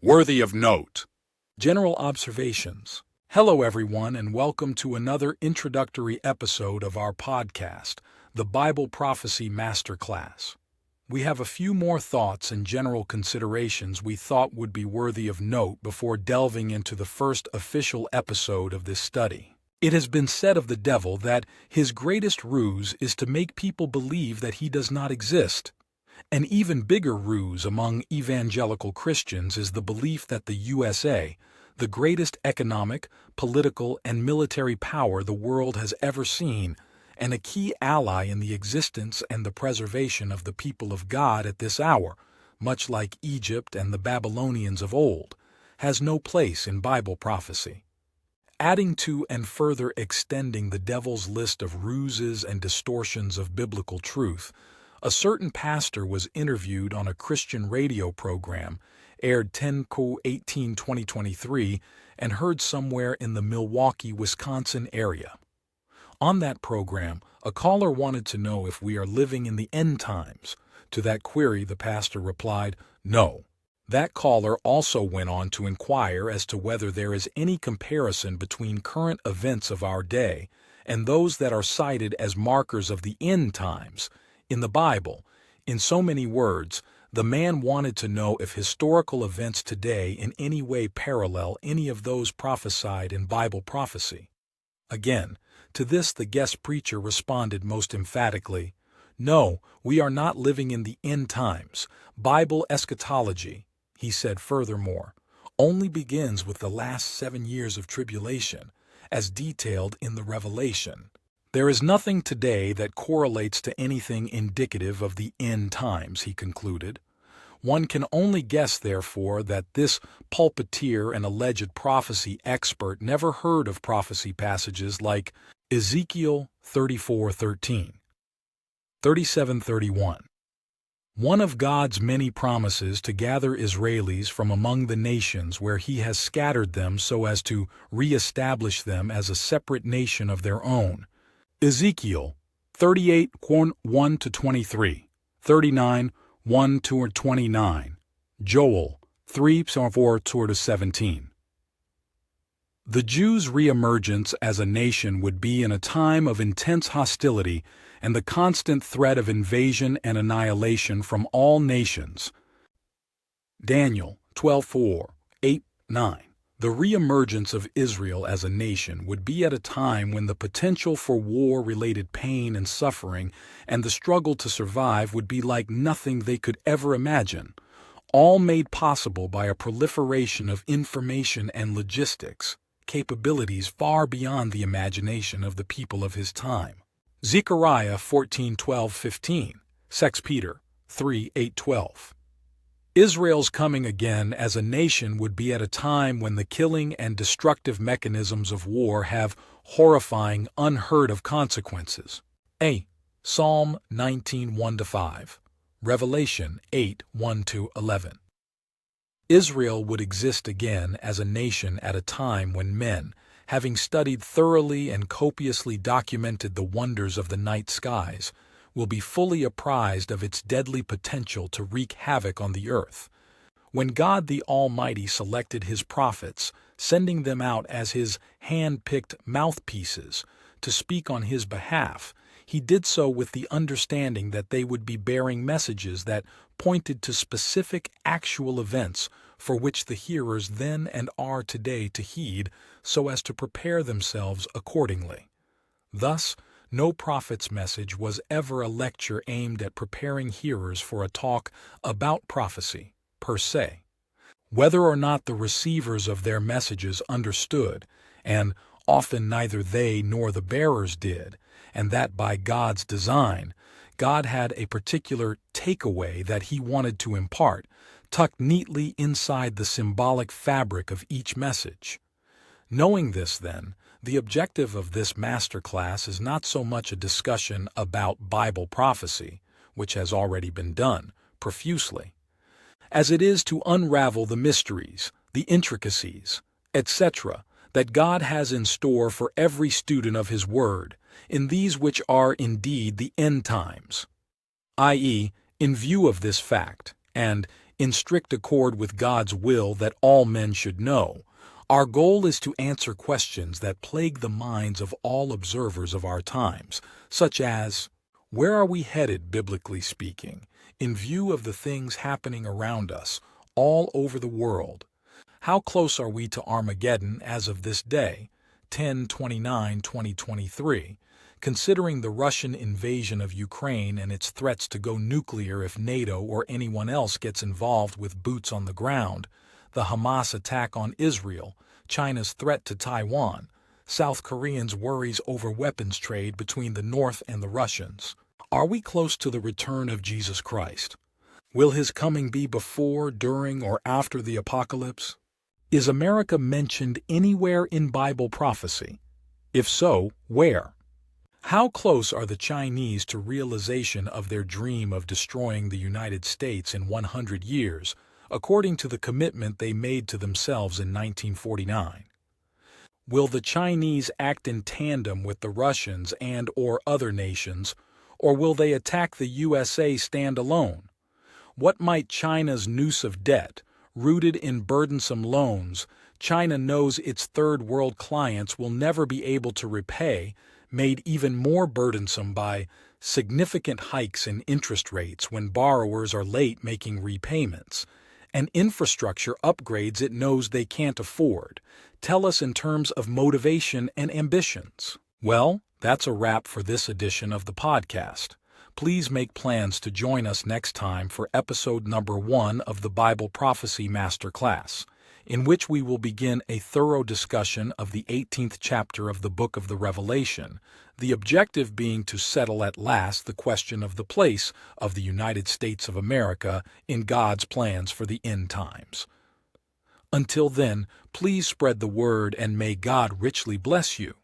Worthy of note. General observations. Hello, everyone, and welcome to another introductory episode of our podcast, the Bible Prophecy Masterclass. We have a few more thoughts and general considerations we thought would be worthy of note before delving into the first official episode of this study. It has been said of the devil that his greatest ruse is to make people believe that he does not exist. An even bigger ruse among evangelical Christians is the belief that the USA, the greatest economic, political, and military power the world has ever seen, and a key ally in the existence and the preservation of the people of God at this hour, much like Egypt and the Babylonians of old, has no place in Bible prophecy. Adding to and further extending the devil's list of ruses and distortions of biblical truth, a certain pastor was interviewed on a Christian radio program, aired 10/18/2023, and heard somewhere in the Milwaukie, Wisconsin area. On that program, a caller wanted to know if we are living in the end times. To that query, the pastor replied, "No." That caller also went on to inquire as to whether there is any comparison between current events of our day and those that are cited as markers of the end times in the Bible. In so many words, the man wanted to know if historical events today in any way parallel any of those prophesied in Bible prophecy. Again, to this the guest preacher responded most emphatically, "No, we are not living in the end times. Bible eschatology," he said furthermore, "only begins with the last 7 years of tribulation, as detailed in the Revelation. There is nothing today that correlates to anything indicative of the end times," he concluded. One can only guess, therefore, that this pulpiteer and alleged prophecy expert never heard of prophecy passages like Ezekiel 34:13, 37:31. One of God's many promises to gather Israelis from among the nations where he has scattered them so as to re-establish them as a separate nation of their own. Ezekiel 38:1-23, 39:1-29, Joel 3:4-17. The Jews' reemergence as a nation would be in a time of intense hostility and the constant threat of invasion and annihilation from all nations. Daniel 12:4, 8-9. The reemergence of Israel as a nation would be at a time when the potential for war-related pain and suffering and the struggle to survive would be like nothing they could ever imagine, all made possible by a proliferation of information and logistics, capabilities far beyond the imagination of the people of his time. Zechariah 14:12-15, 2 Peter 3:8-12. Israel's coming again as a nation would be at a time when the killing and destructive mechanisms of war have horrifying, unheard-of consequences. A. Psalm 19:1-5, Revelation 8:1-11. Israel would exist again as a nation at a time when men, having studied thoroughly and copiously documented the wonders of the night skies, will be fully apprised of its deadly potential to wreak havoc on the earth. When God the Almighty selected his prophets, sending them out as his hand-picked mouthpieces to speak on his behalf, he did so with the understanding that they would be bearing messages that pointed to specific actual events for which the hearers then and are today to heed so as to prepare themselves accordingly. Thus, no prophet's message was ever a lecture aimed at preparing hearers for a talk about prophecy, per se. Whether or not the receivers of their messages understood, and often neither they nor the bearers did, and that by God's design, God had a particular takeaway that he wanted to impart, tucked neatly inside the symbolic fabric of each message. Knowing this, then, the objective of this masterclass is not so much a discussion about Bible prophecy, which has already been done profusely, as it is to unravel the mysteries, the intricacies, etc., that God has in store for every student of his word, in these which are indeed the end times. I.e., in view of this fact, and in strict accord with God's will that all men should know. Our goal is to answer questions that plague the minds of all observers of our times, such as, where are we headed, biblically speaking, in view of the things happening around us, all over the world? How close are we to Armageddon as of this day, 10/29/2023, considering the Russian invasion of Ukraine and its threats to go nuclear if NATO or anyone else gets involved with boots on the ground, the Hamas attack on Israel, China's threat to Taiwan, South Koreans' worries over weapons trade between the North and the Russians? Are we close to the return of Jesus Christ? Will his coming be before, during, or after the apocalypse? Is America mentioned anywhere in Bible prophecy? If so, where? How close are the Chinese to realization of their dream of destroying the United States in 100 years, according to the commitment they made to themselves in 1949? Will the Chinese act in tandem with the Russians and/or other nations, or will they attack the USA stand alone? What might China's noose of debt, rooted in burdensome loans, China knows its third world clients will never be able to repay, made even more burdensome by significant hikes in interest rates when borrowers are late making repayments, and infrastructure upgrades it knows they can't afford, tell us in terms of motivation and ambitions? Well, that's a wrap for this edition of the podcast. Please make plans to join us next time for episode number 1 of the Bible Prophecy Masterclass, in which we will begin a thorough discussion of the 18th chapter of the book of the Revelation, the objective being to settle at last the question of the place of the United States of America in God's plans for the end times. Until then, please spread the word and may God richly bless you.